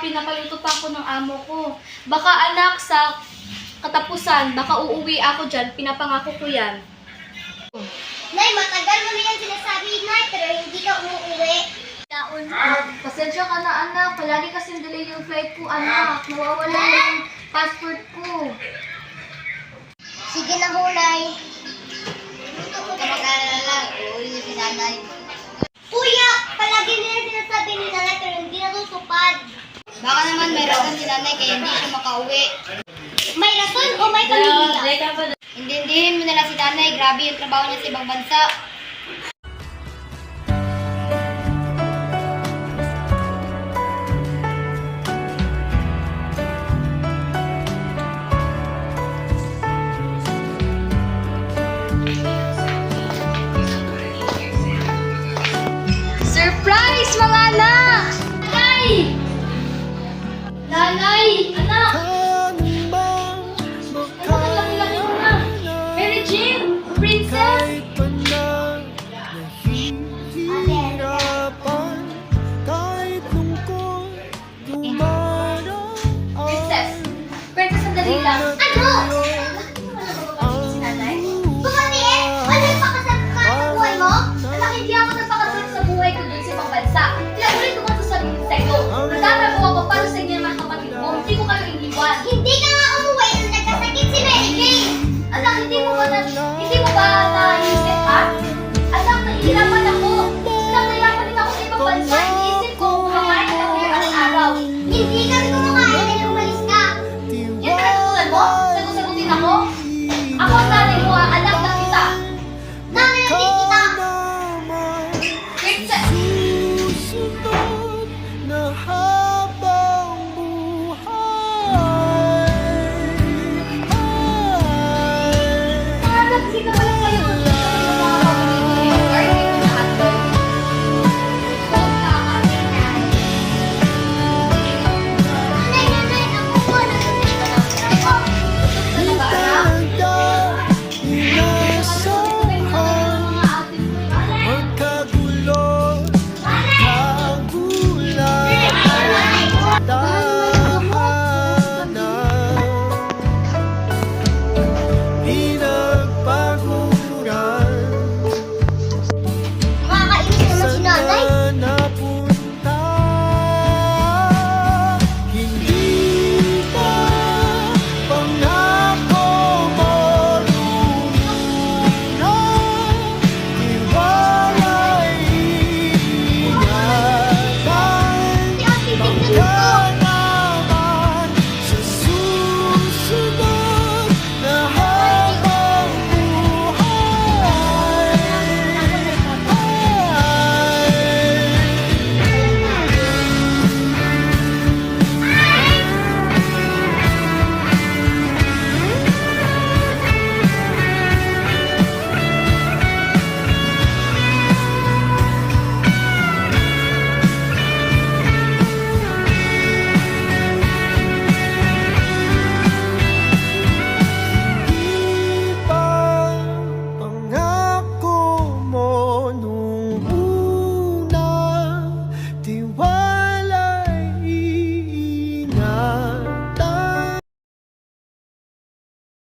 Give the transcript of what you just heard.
pinapaluto pa ako ng amo ko. Baka anak, sa katapusan, baka uuwi ako dyan. Pinapangako ko yan. Nay, matagal mo na yan sinasabi, Nay, pero hindi ka umuwi. Pasensya ka na, anak. Palagi kasing delay yung flight ko, anak. Nawawala na yung passport ko. Sige na ho, Nay. Huwag ka mag-alala. Uuwi na si Nanay. Kuya, palagi nila sinasabi ni Nanay, pero hindi natutupad. Baka naman may rason si Nanay kaya hindi siya makauwi. May rason o may pamilya? Intindihin mo nila si Nanay. Grabe yung trabaho niya sa ibang bansa. Surprise, mga anak! Nanay! Nanay! Anak! Ano ka laki-laki mo na? Mary Jane! Princess! Princess! Princess, sandali lang. Ano? Si Nanay? Bumati eh! Ano yung pakasal ka sa buhay mo? Anak, hindi ako nagpakasal sa buhay ko dun sa ibang bansa. Ilang ulit ko masasabihin sa'yo. Nagtatrabaho ako para sa inyo ng mga kapatid mo. Hindi ko kayo iniwan. Hindi ka nga umuwi nung nagkasakit si Mary Jane! Anak, hindi mo ba naisip, ha? Anak, nahihirapan ako. Anak, nahihirapan din ako sa ibang bansa. Iniisip ko, kumakain ako yung araw-araw. Hindi kami kumakain dahil umalis ka! Yan ba natutunan mo? Sagot-sagutin ako?